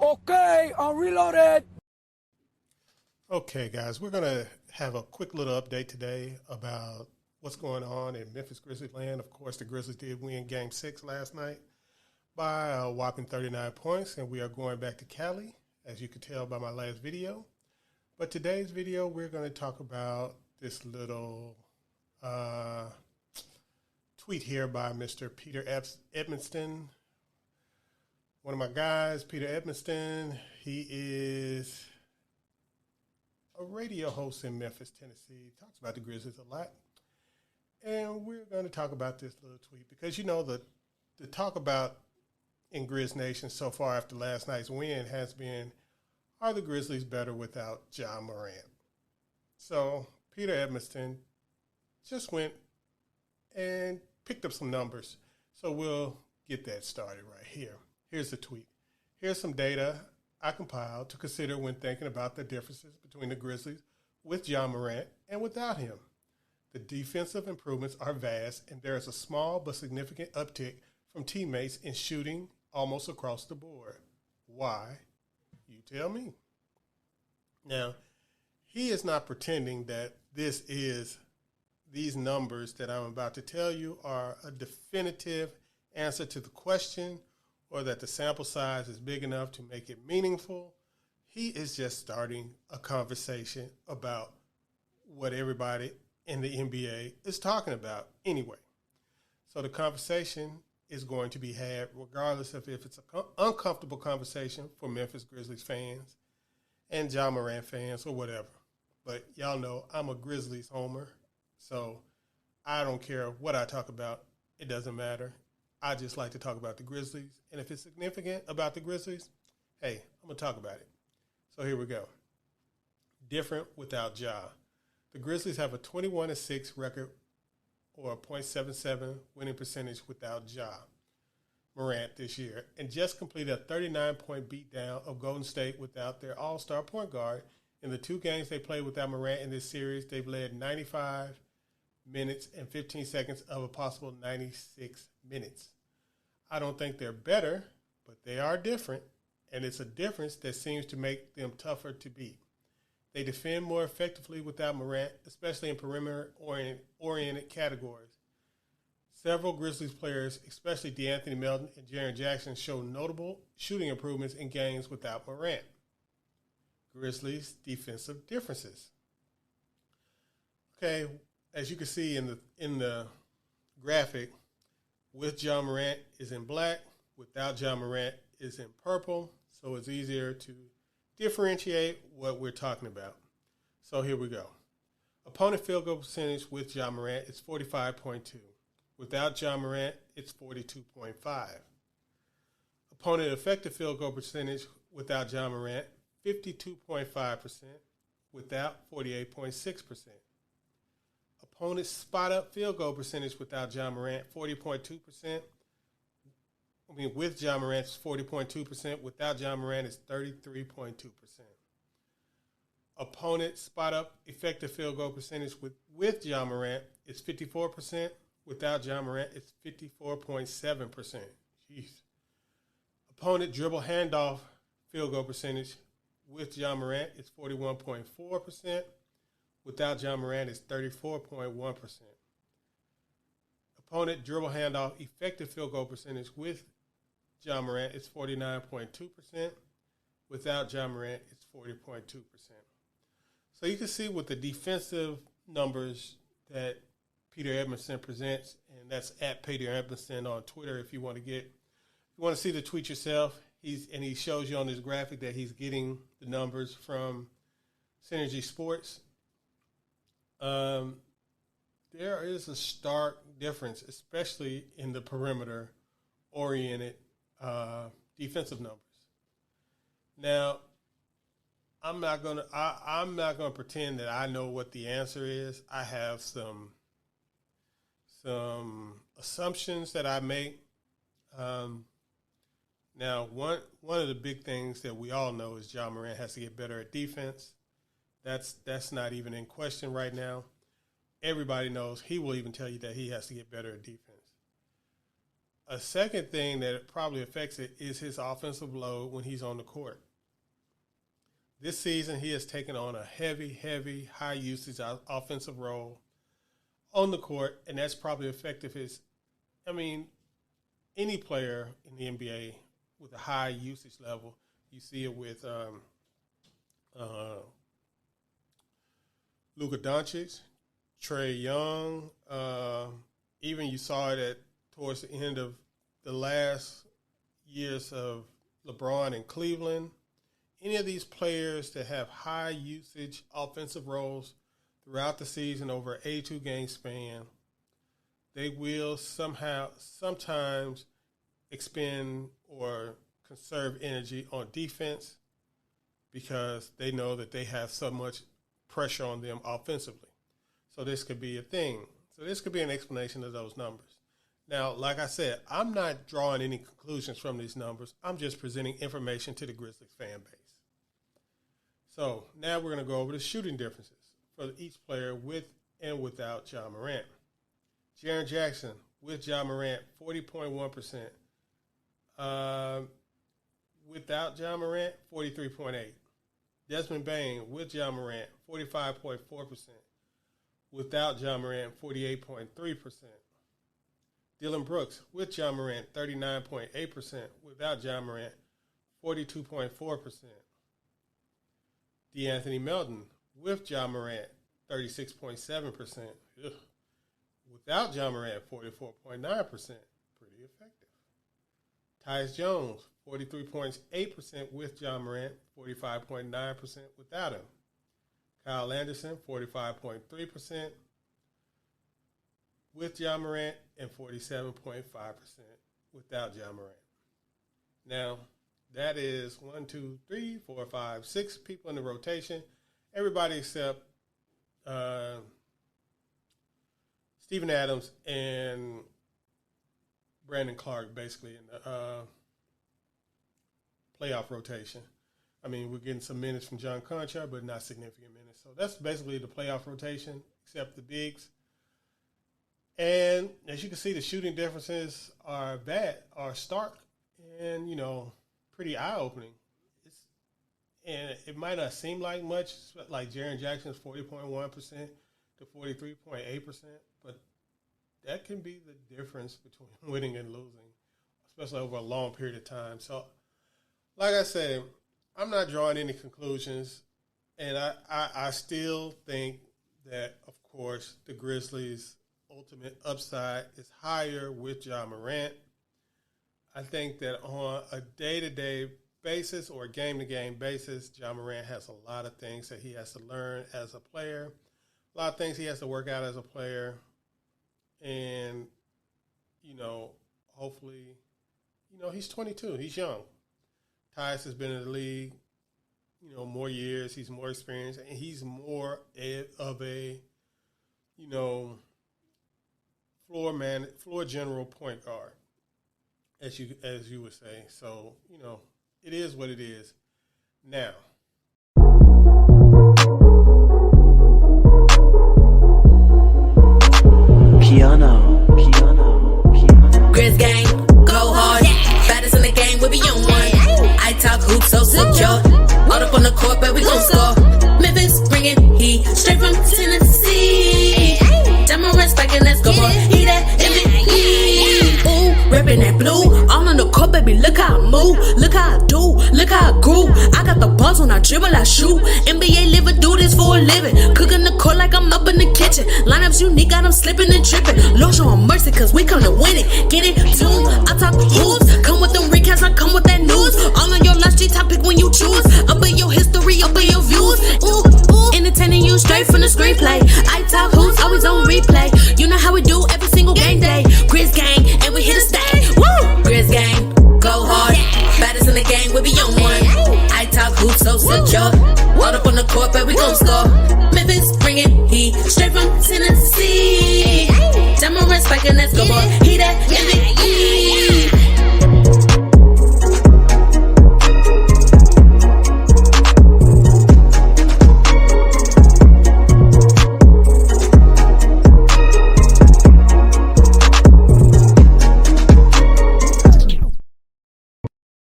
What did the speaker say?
Okay, I'm reloaded. Okay, guys, we're going to have a quick little update today about what's going on in Memphis Grizzlies land. Of course, the Grizzlies did win Game 6 last night by a whopping 39 points, and we are going back to Cali, as you could tell by my last video. But today's video, we're going to talk about this little tweet here by Mr. Peter Edmonston. One of my guys, Peter Edmonston, he is a radio host in Memphis, Tennessee. He talks about the Grizzlies a lot. And we're going to talk about this little tweet because, you know, the talk about in Grizz Nation so far after last night's win has been, are the Grizzlies better without Ja Morant? So Peter Edmonston just went and picked up some numbers. So we'll get that started right here. Here's the tweet. Here's some data I compiled to consider when thinking about the differences between the Grizzlies with Ja Morant and without him. The defensive improvements are vast, and there is a small but significant uptick from teammates in shooting almost across the board. Why? You tell me. Now, he is not pretending that these numbers that I'm about to tell you are a definitive answer to the question, or that the sample size is big enough to make it meaningful. He is just starting a conversation about what everybody in the NBA is talking about anyway. So the conversation is going to be had regardless of if it's an uncomfortable conversation for Memphis Grizzlies fans and Ja Morant fans or whatever. But y'all know I'm a Grizzlies homer, so I don't care what I talk about. It doesn't matter. I just like to talk about the Grizzlies. And if it's significant about the Grizzlies, hey, I'm going to talk about it. So here we go. Different without Ja. The Grizzlies have a 21-6 record or a .77 winning percentage without Ja Morant this year, and just completed a 39-point beatdown of Golden State without their all-star point guard. In the two games they played without Morant in this series, they've led 95 minutes and 15 seconds of a possible 96 minutes. I don't think they're better, but they are different, and it's a difference that seems to make them tougher to beat. They defend more effectively without Morant, especially in perimeter-oriented categories. Several Grizzlies players, especially DeAnthony Melton and Jaren Jackson, show notable shooting improvements in games without Morant. Grizzlies defensive differences. Okay, as you can see in the graphic, with Ja Morant is in black, without Ja Morant is in purple, so it's easier to differentiate what we're talking about. So here we go. Opponent field goal percentage with Ja Morant is 45.2. Without Ja Morant, it's 42.5. Opponent effective field goal percentage without Ja Morant, 52.5%. Without, 48.6%. Opponent's spot-up field goal percentage without Ja Morant, 40.2%. With Ja Morant, it's 40.2%. Without Ja Morant, it's 33.2%. Opponent spot-up effective field goal percentage with Ja Morant is 54%. Without Ja Morant, it's 54.7%. Jeez. Opponent dribble handoff field goal percentage with Ja Morant is 41.4%. Without Ja Morant, it's 34.1%. Opponent dribble handoff effective field goal percentage with Ja Morant is 49.2%. Without Ja Morant, it's 40.2%. So you can see with the defensive numbers that Peter Edmonston presents, and that's at Peter Edmonston on Twitter if you want to see the tweet yourself. He shows you on this graphic that he's getting the numbers from Synergy Sports. There is a stark difference, especially in the perimeter-oriented defensive numbers. Now, I'm not gonna pretend that I know what the answer is. I have some assumptions that I make. Now, one of the big things that we all know is Ja Morant has to get better at defense. That's not even in question right now. Everybody knows. He will even tell you that he has to get better at defense. A second thing that probably affects it is his offensive load when he's on the court. This season, he has taken on a heavy, high usage offensive role on the court, and that's probably affected any player in the NBA with a high usage level. You see it with Luka Doncic, Trae Young. Even you saw it towards the end of the last years of LeBron in Cleveland. Any of these players that have high usage offensive roles throughout the season over an 82-game span, they will sometimes expend or conserve energy on defense because they know that they have so much pressure on them offensively. So this could be a thing. So this could be an explanation of those numbers. Now, like I said, I'm not drawing any conclusions from these numbers. I'm just presenting information to the Grizzlies fan base. So now we're going to go over the shooting differences for each player with and without Ja Morant. Jaren Jackson with Ja Morant, 40.1%. Without Ja Morant, 43.8%. Desmond Bane with Ja Morant, 45.4%. Without Ja Morant, 48.3%. Dylan Brooks with Ja Morant, 39.8%. Without Ja Morant, 42.4%. DeAnthony Melton with Ja Morant, 36.7%. Without Ja Morant, 44.9%. Pretty effective. Tyus Jones, 43.8% with Ja Morant, 45.9% without him. Kyle Anderson, 45.3% with Ja Morant and 47.5% without Ja Morant. Now, that is 6 people in the rotation. Everybody except Steven Adams and Brandon Clark, basically, in the playoff rotation. I mean, we're getting some minutes from John Conchar, but not significant minutes. So that's basically the playoff rotation, except the bigs. And as you can see, the shooting differences are stark and, pretty eye-opening. And it might not seem like much, like Jaren Jackson's 40.1% to 43.8%, but that can be the difference between winning and losing, especially over a long period of time. So, like I said, I'm not drawing any conclusions, and I still think that, of course, the Grizzlies' ultimate upside is higher with Ja Morant. I think that on a day-to-day basis or a game-to-game basis, Ja Morant has a lot of things that he has to learn as a player, a lot of things he has to work out as a player, and, hopefully, he's 22. He's young. Tyus has been in the league, more years. He's more experienced, and he's more of a, floor general point guard, as you would say. So, it is what it is. Now, KeyAno. Grizz gang, go hard. Baddest in the game, we be on one. I talk hoops, so secure. All up on the court, but we gon' score. Memphis bringing heat straight from Tennessee. Morant spiking, let's go, boy. He that MVP. Ooh, reppin' that blue. All on the court, baby. Look how I move. Look how I do. Look how I groove. I got the balls when I dribble, I shoot. NBA liver, do this for a living. Cooking the court like I'm up in the kitchen. Lineups unique, got them slipping and tripping. Lord, show 'em mercy, cause we come to win it. Get it, tune. I talk hoops. Come with them recaps, I come with that news. All on your last G topic when you choose. Up in your history, up in your views. Ooh, ooh. Entertaining you straight from the screenplay. I talk hoops, always on replay. You know how we do every single game day. Grizz gang, and we here to stay. Woo! Grizz gang, go hard. Baddest in the game, we be on one. I talk hoops, so secure. All up on the court, but we gon' score. Memphis bringing heat straight from Tennessee. Ja Morant spiking, let's go, boy. He that MVP.